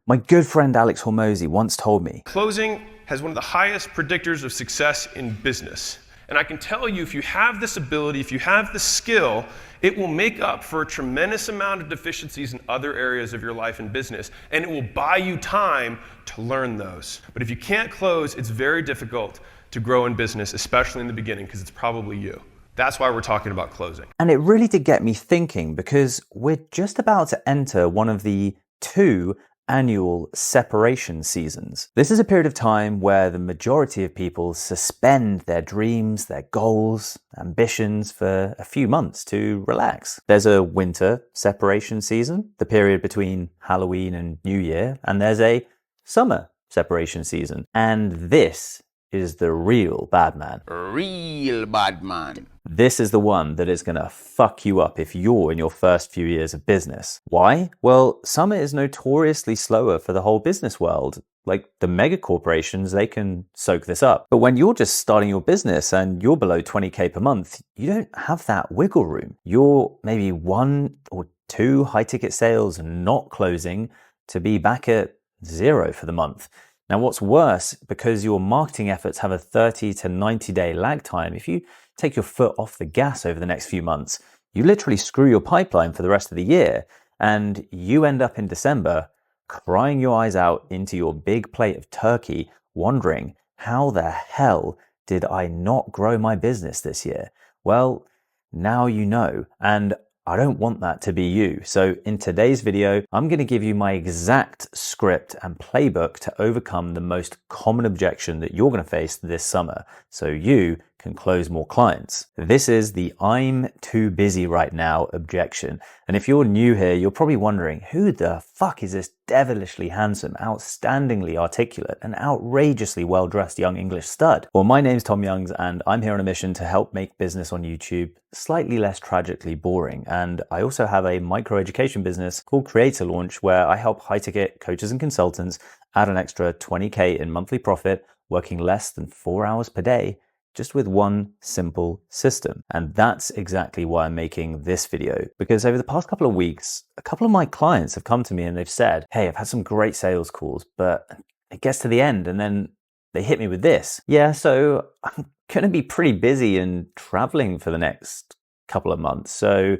My good friend Alex Hormozy once told me, closing has one of the highest predictors of success in business. And I can tell you, if you have this ability, if you have the skill, it will make up for a tremendous amount of deficiencies in other areas of your life and business, and it will buy you time to learn those. But if you can't close, it's very difficult to grow in business, especially in the beginning, because it's probably you. That's why we're talking about closing. And it really did get me thinking, because we're just about to enter one of the 2 annual separation seasons. This is a period of time where the majority of people suspend their dreams, their goals, ambitions for a few months to relax. There's a winter separation season, the period between Halloween and New Year, and there's a summer separation season. And this is the real bad man. Real bad man. This is the one that is going to fuck you up if you're in your first few years of business. Why? Well, summer is notoriously slower for the whole business world. Like the mega corporations, they can soak this up. But when you're just starting your business and you're below 20K per month, you don't have that wiggle room. You're maybe 1 or 2 high ticket sales not closing to be back at 0 for the month. Now, what's worse, because your marketing efforts have a 30 to 90 day lag time, if you take your foot off the gas over the next few months, you literally screw your pipeline for the rest of the year, and you end up in December crying your eyes out into your big plate of turkey, wondering, how the hell did I not grow my business this year? Well, now you know, and I don't want that to be you. So in today's video, I'm going to give you my exact script and playbook to overcome the most common objection that you're going to face this summer, so you can close more clients. This is the "I'm too busy right now" objection. And if you're new here, you're probably wondering, who the fuck is this devilishly handsome, outstandingly articulate, and outrageously well-dressed young English stud? Well, my name's Tom Youngs, and I'm here on a mission to help make business on YouTube slightly less tragically boring. And I also have a micro-education business called CreatorLaunch, where I help high-ticket coaches and consultants add an extra 20K in monthly profit, working less than 4 hours per day, just with one simple system. And that's exactly why I'm making this video, because over the past couple of weeks, a couple of my clients have come to me and they've said, hey, I've had some great sales calls, but it gets to the end and then they hit me with this. Yeah, so I'm going to be pretty busy and traveling for the next couple of months. So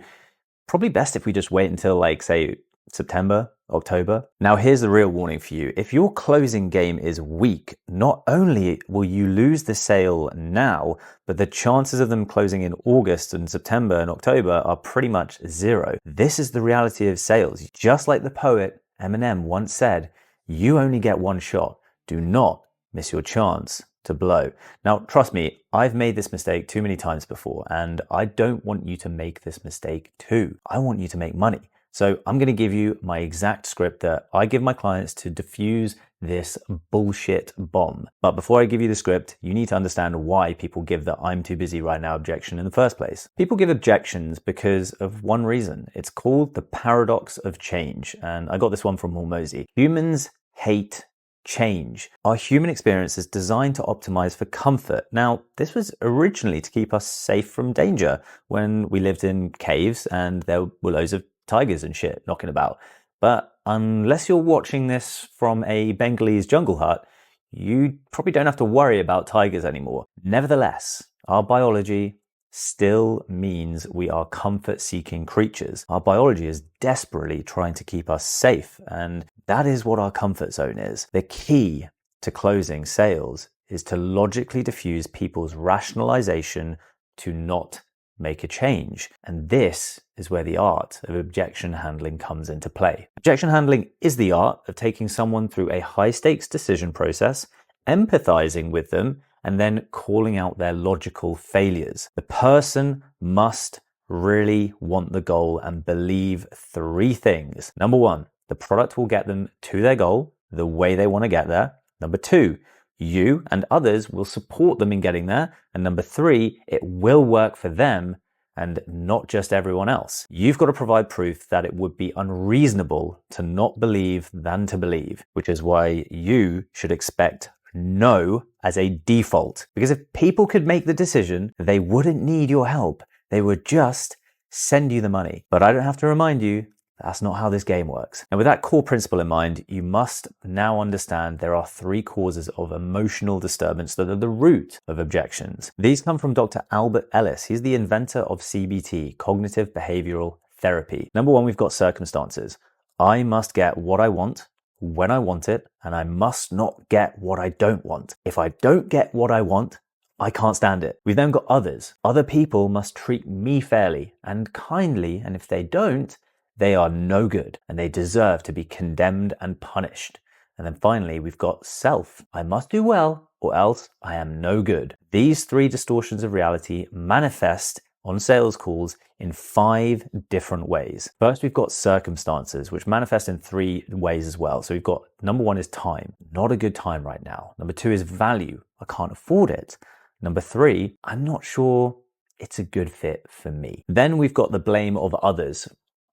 probably best if we just wait until, like, say, September, October. Now, here's the real warning for you. If your closing game is weak, not only will you lose the sale now, but the chances of them closing in August and September and October are pretty much 0. This is the reality of sales. Just like the poet Eminem once said, you only get one shot. Do not miss your chance to blow. Now, trust me, I've made this mistake too many times before, and I don't want you to make this mistake too. I want you to make money. So I'm going to give you my exact script that I give my clients to diffuse this bullshit bomb. But before I give you the script, you need to understand why people give the "I'm too busy right now" objection in the first place. People give objections because of one reason. It's called the paradox of change. And I got this one from Hormozy. Humans hate change. Our human experience is designed to optimize for comfort. Now, this was originally to keep us safe from danger when we lived in caves and there were loads of tigers and shit knocking about. But unless you're watching this from a Bengalese jungle hut, you probably don't have to worry about tigers anymore. Nevertheless, our biology still means we are comfort-seeking creatures. Our biology is desperately trying to keep us safe, and that is what our comfort zone is. The key to closing sales is to logically diffuse people's rationalization to not make a change. And this is where the art of objection handling comes into play. Objection handling is the art of taking someone through a high-stakes decision process, empathizing with them, and then calling out their logical failures. The person must really want the goal and believe 3 things. Number 1, the product will get them to their goal the way they want to get there. Number 2, you and others will support them in getting there. And number 3, it will work for them and not just everyone else. You've got to provide proof that it would be unreasonable to not believe than to believe, which is why you should expect no as a default. Because if people could make the decision, they wouldn't need your help. They would just send you the money. But I don't have to remind you, That's not how this game works. And with that core principle in mind, you must now understand there are 3 causes of emotional disturbance that are the root of objections. These come from Dr. Albert Ellis. He's the inventor of CBT, cognitive behavioral therapy. Number 1, we've got circumstances. I must get what I want when I want it, and I must not get what I don't want. If I don't get what I want, I can't stand it. We've then got others. Other people must treat me fairly and kindly, and if they don't, they are no good and they deserve to be condemned and punished. And then finally, we've got self. I must do well or else I am no good. These 3 distortions of reality manifest on sales calls in 5 different ways. First, we've got circumstances, which manifest in 3 ways as well. So we've got number 1 is time. Not a good time right now. Number 2 is value. I can't afford it. Number 3, I'm not sure it's a good fit for me. Then we've got the blame of others.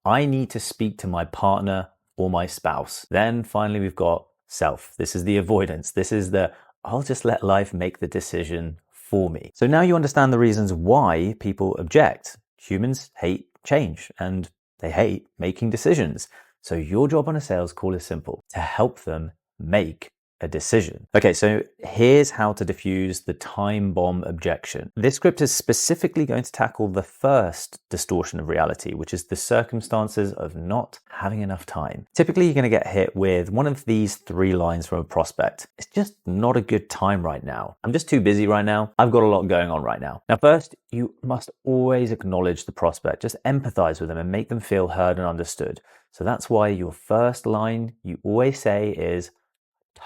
I need to speak to my partner or my spouse. Then finally, we've got self. This is the avoidance. This is the, I'll just let life make the decision for me. So now you understand the reasons why people object. Humans hate change and they hate making decisions. So your job on a sales call is simple: to help them make a decision. Okay, so here's how to diffuse the time bomb objection. This script is specifically going to tackle the first distortion of reality, which is the circumstances of not having enough time. Typically, you're going to get hit with one of these 3 lines from a prospect. It's just not a good time right now. I'm just too busy right now. I've got a lot going on right now. Now, first, you must always acknowledge the prospect. Just empathize with them and make them feel heard and understood. So that's why your first line you always say is,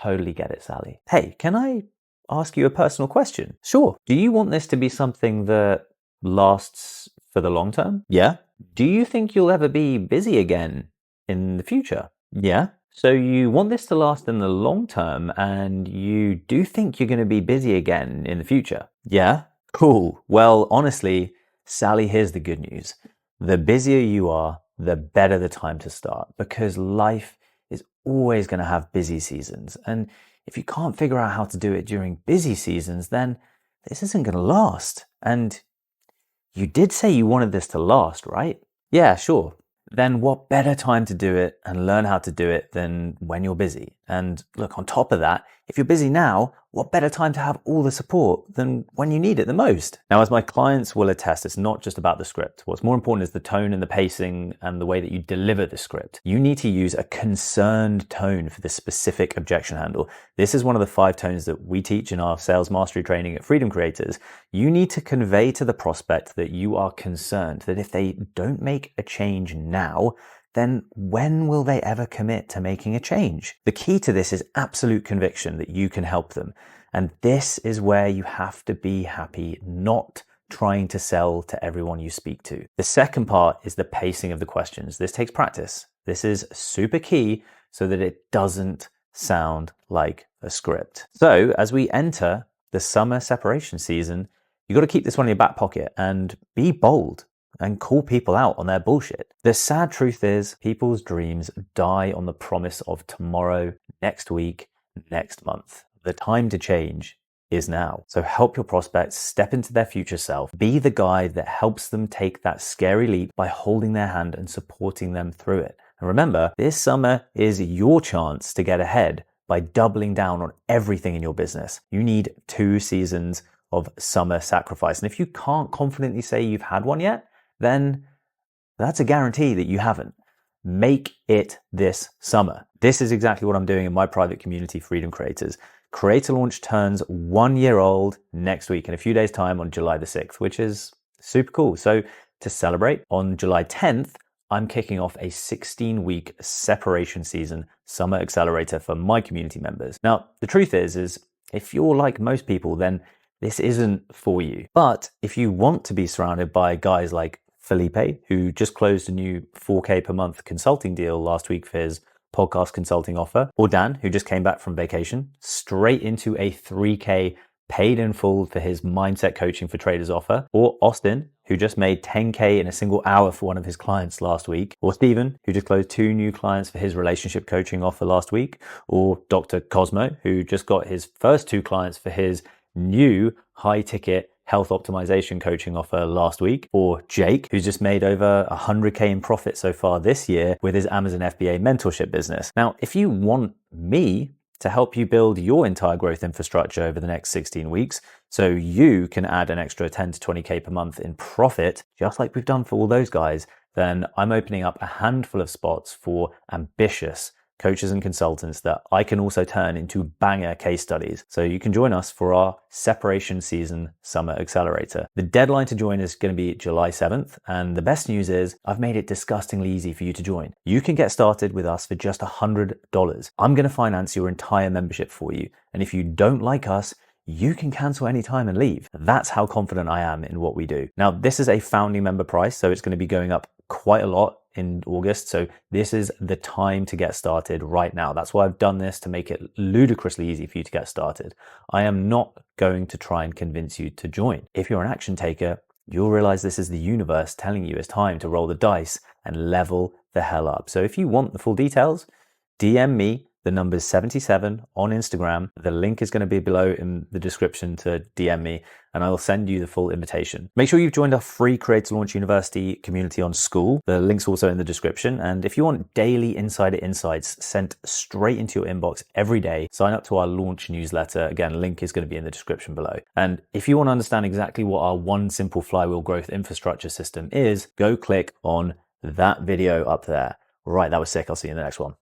"Totally get it, Sally. Hey, can I ask you a personal question?" "Sure." "Do you want this to be something that lasts for the long term?" "Yeah." "Do you think you'll ever be busy again in the future?" "Yeah." "So you want this to last in the long term and you do think you're going to be busy again in the future?" "Yeah." "Cool. Well, honestly, Sally, here's the good news. The busier you are, the better the time to start, because life is always going to have busy seasons. And if you can't figure out how to do it during busy seasons, then this isn't going to last. And you did say you wanted this to last, right?" "Yeah, sure." "Then what better time to do it and learn how to do it than when you're busy? And look, on top of that, if you're busy now, what better time to have all the support than when you need it the most?" Now, as my clients will attest, it's not just about the script. What's more important is the tone and the pacing and the way that you deliver the script. You need to use a concerned tone for this specific objection handle. This is one of the 5 tones that we teach in our sales mastery training at Freedom Creators. You need to convey to the prospect that you are concerned, that if they don't make a change now, then when will they ever commit to making a change? The key to this is absolute conviction that you can help them. And this is where you have to be happy, not trying to sell to everyone you speak to. The second part is the pacing of the questions. This takes practice. This is super key so that it doesn't sound like a script. So as we enter the summer separation season, you got to keep this one in your back pocket and be bold and call people out on their bullshit. The sad truth is people's dreams die on the promise of tomorrow, next week, next month. The time to change is now. So help your prospects step into their future self. Be the guide that helps them take that scary leap by holding their hand and supporting them through it. And remember, this summer is your chance to get ahead by doubling down on everything in your business. You need 2 seasons of summer sacrifice. And if you can't confidently say you've had one yet, then that's a guarantee that you haven't. Make it this summer. This is exactly what I'm doing in my private community, Freedom Creators. CreatorLaunch turns 1 year old next week in a few days' time on July the 6th, which is super cool. So to celebrate, on July 10th, I'm kicking off a 16-week separation season summer accelerator for my community members. Now, the truth is if you're like most people, then this isn't for you. But if you want to be surrounded by guys like Felipe, who just closed a new 4K per month consulting deal last week for his podcast consulting offer, or Dan, who just came back from vacation, straight into a 3K paid in full for his mindset coaching for traders offer, or Austin, who just made 10K in a single hour for one of his clients last week, or Steven, who just closed 2 new clients for his relationship coaching offer last week, or Dr. Cosmo, who just got his first 2 clients for his new high ticket health optimization coaching offer last week, or Jake, who's just made over 100K in profit so far this year with his Amazon FBA mentorship business. Now, if you want me to help you build your entire growth infrastructure over the next 16 weeks, so you can add an extra 10 to 20K per month in profit, just like we've done for all those guys, then I'm opening up a handful of spots for ambitious coaches and consultants that I can also turn into banger case studies. So you can join us for our separation season summer accelerator. The deadline to join is going to be July 7th. And the best news is I've made it disgustingly easy for you to join. You can get started with us for just $100. I'm going to finance your entire membership for you. And if you don't like us, you can cancel anytime and leave. That's how confident I am in what we do. Now, this is a founding member price, so it's going to be going up quite a lot in August. So this is the time to get started right now. That's why I've done this, to make it ludicrously easy for you to get started. I am not going to try and convince you to join. If you're an action taker, you'll realize this is the universe telling you it's time to roll the dice and level the hell up. So if you want the full details, DM me. The number's 77 on Instagram. The link is going to be below in the description to DM me, and I will send you the full invitation. Make sure you've joined our free CreatorLaunch University community on Skool. The link's also in the description. And if you want daily insider insights sent straight into your inbox every day, sign up to our launch newsletter. Again, link is going to be in the description below. And if you want to understand exactly what our one simple flywheel growth infrastructure system is, go click on that video up there. Right, that was sick. I'll see you in the next one.